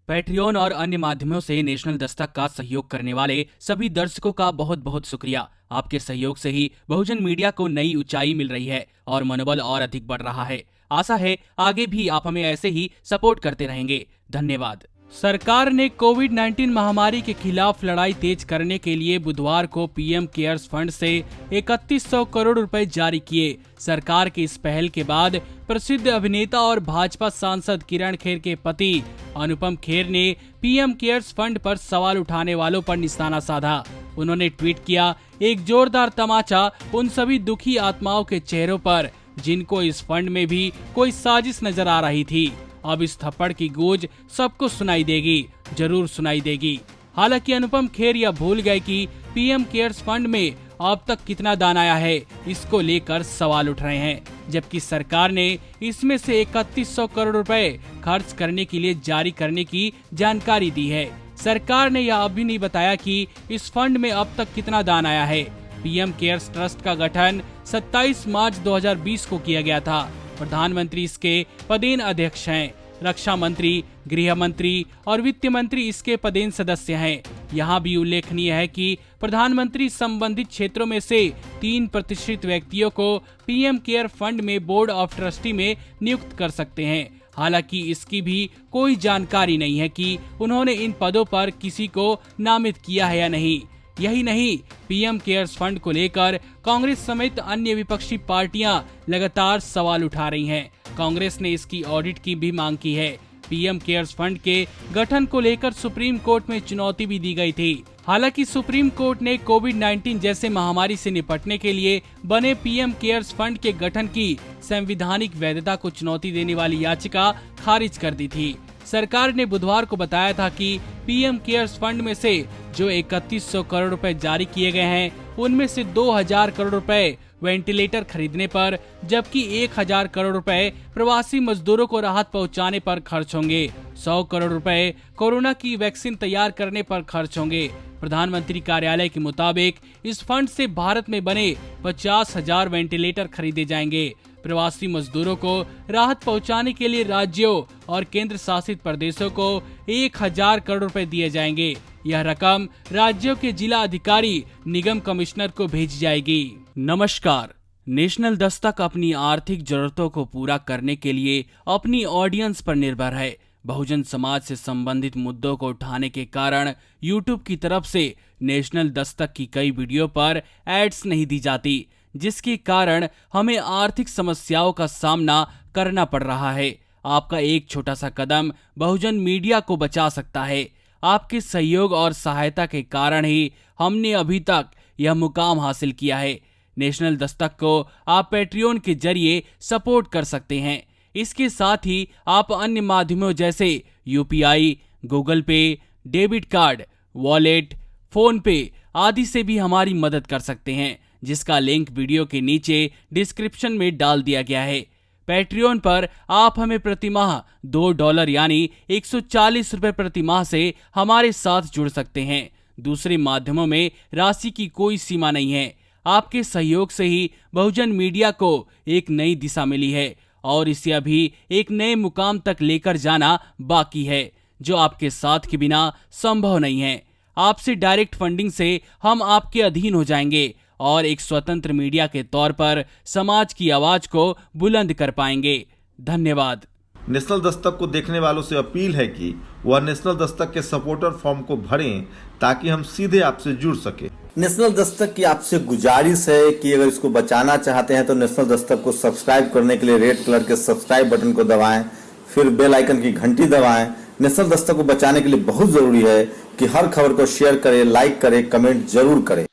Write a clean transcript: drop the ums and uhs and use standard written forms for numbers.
Patreon और अन्य माध्यमों से नेशनल दस्तक का सहयोग करने वाले सभी दर्शकों का बहुत बहुत शुक्रिया। आपके सहयोग से ही बहुजन मीडिया को नई ऊंचाई मिल रही है और मनोबल और अधिक बढ़ रहा है। आशा है आगे भी आप हमें ऐसे ही सपोर्ट करते रहेंगे। धन्यवाद। सरकार ने कोविड-19 महामारी के खिलाफ लड़ाई तेज करने के लिए बुधवार को पीएम केयर्स फंड से 3100 करोड़ रुपए जारी किए। सरकार की इस पहल के बाद प्रसिद्ध अभिनेता और भाजपा सांसद किरण खेर के पति अनुपम खेर ने पीएम केयर्स फंड पर सवाल उठाने वालों पर निशाना साधा। उन्होंने ट्वीट किया, एक जोरदार तमाचा उन सभी दुखी आत्माओं के चेहरों पर जिनको इस फंड में भी कोई साजिश नजर आ रही थी। अब इस थप्पड़ की गूंज सबको सुनाई देगी, जरूर सुनाई देगी। हालांकि अनुपम खेर यह भूल गए कि पीएम केयर्स फंड में अब तक कितना दान आया है, इसको लेकर सवाल उठ रहे हैं, जबकि सरकार ने इसमें से 3100 करोड़ रुपए खर्च करने के लिए जारी करने की जानकारी दी है। सरकार ने यह अभी नहीं बताया कि इस फंड में अब तक कितना दान आया है। पीएम केयर्स ट्रस्ट का गठन 27 मार्च 2020 को किया गया था। प्रधानमंत्री इसके पदेन अध्यक्ष हैं। रक्षा मंत्री, गृह मंत्री और वित्त मंत्री इसके पदेन सदस्य हैं। यहाँ भी उल्लेखनीय है कि प्रधानमंत्री संबंधित क्षेत्रों में से 3% व्यक्तियों को पीएम केयर फंड में बोर्ड ऑफ ट्रस्टी में नियुक्त कर सकते हैं। हालांकि इसकी भी कोई जानकारी नहीं है कि उन्होंने इन पदों पर किसी को नामित किया है या नहीं। यही नहीं, पीएम केयर्स फंड को लेकर कांग्रेस समेत अन्य विपक्षी पार्टियां लगातार सवाल उठा रही हैं। कांग्रेस ने इसकी ऑडिट की भी मांग की है। पीएम केयर्स फंड के गठन को लेकर सुप्रीम कोर्ट में चुनौती भी दी गई थी। हालांकि सुप्रीम कोर्ट ने कोविड-19 जैसे महामारी से निपटने के लिए बने पीएम केयर्स फंड के गठन की संवैधानिक वैधता को चुनौती देने वाली याचिका खारिज कर दी थी। सरकार ने बुधवार को बताया था कि पीएम केयर्स फंड में से जो 3100 करोड़ रुपए जारी किए गए हैं, उनमें से 2000 करोड़ रुपए वेंटिलेटर खरीदने पर, जबकि 1000 करोड़ रुपए प्रवासी मजदूरों को राहत पहुंचाने पर खर्च होंगे। 100 करोड़ रुपए कोरोना की वैक्सीन तैयार करने पर खर्च होंगे। प्रधानमंत्री कार्यालय के मुताबिक इस फंड से भारत में बने 50,000 वेंटिलेटर खरीदे जाएंगे। प्रवासी मजदूरों को राहत पहुंचाने के लिए राज्यों और केंद्र शासित प्रदेशों को 1000 करोड़ रुपए दिए जाएंगे। यह रकम राज्यों के जिला अधिकारी, निगम कमिश्नर को भेजी जाएगी। नमस्कार। नेशनल दस्तक अपनी आर्थिक जरूरतों को पूरा करने के लिए अपनी ऑडियंस पर निर्भर है। बहुजन समाज से संबंधित मुद्दों को उठाने के कारण यूट्यूब की तरफ से नेशनल दस्तक की कई वीडियो पर एड्स नहीं दी जाती, जिसके कारण हमें आर्थिक समस्याओं का सामना करना पड़ रहा है। आपका एक छोटा सा कदम बहुजन मीडिया को बचा सकता है। आपके सहयोग और सहायता के कारण ही हमने अभी तक यह मुकाम हासिल किया है। नेशनल दस्तक को आप पैट्रियन के जरिए सपोर्ट कर सकते हैं। इसके साथ ही आप अन्य माध्यमों जैसे यूपीआई, गूगल पे, डेबिट कार्ड, वॉलेट, फोन पे आदि से भी हमारी मदद कर सकते हैं, जिसका लिंक वीडियो के नीचे डिस्क्रिप्शन में डाल दिया गया है। पैट्रियन पर आप हमें प्रतिमाह $2 यानी 140 रुपए प्रति माह से हमारे साथ जुड़ सकते हैं। दूसरे माध्यमों में राशि की कोई सीमा नहीं है। आपके सहयोग से ही बहुजन मीडिया को एक नई दिशा मिली है और इसे अभी एक नए मुकाम तक लेकर जाना बाकी है, जो आपके साथ के बिना संभव नहीं है। आपसे डायरेक्ट फंडिंग से हम आपके अधीन हो जाएंगे और एक स्वतंत्र मीडिया के तौर पर समाज की आवाज को बुलंद कर पाएंगे। धन्यवाद। नेशनल दस्तक को देखने वालों से अपील है कि वह नेशनल दस्तक के सपोर्टर फॉर्म को भरें ताकि हम सीधे आपसे जुड़ सके। नेशनल दस्तक की आपसे गुजारिश है कि अगर इसको बचाना चाहते हैं तो नेशनल दस्तक को सब्सक्राइब करने के लिए रेड कलर के सब्सक्राइब बटन को दबाएं, फिर बेल आइकन की घंटी दबाएं। नेशनल दस्तक को बचाने के लिए बहुत जरूरी है कि हर खबर को शेयर करें, लाइक करें, कमेंट जरूर करें।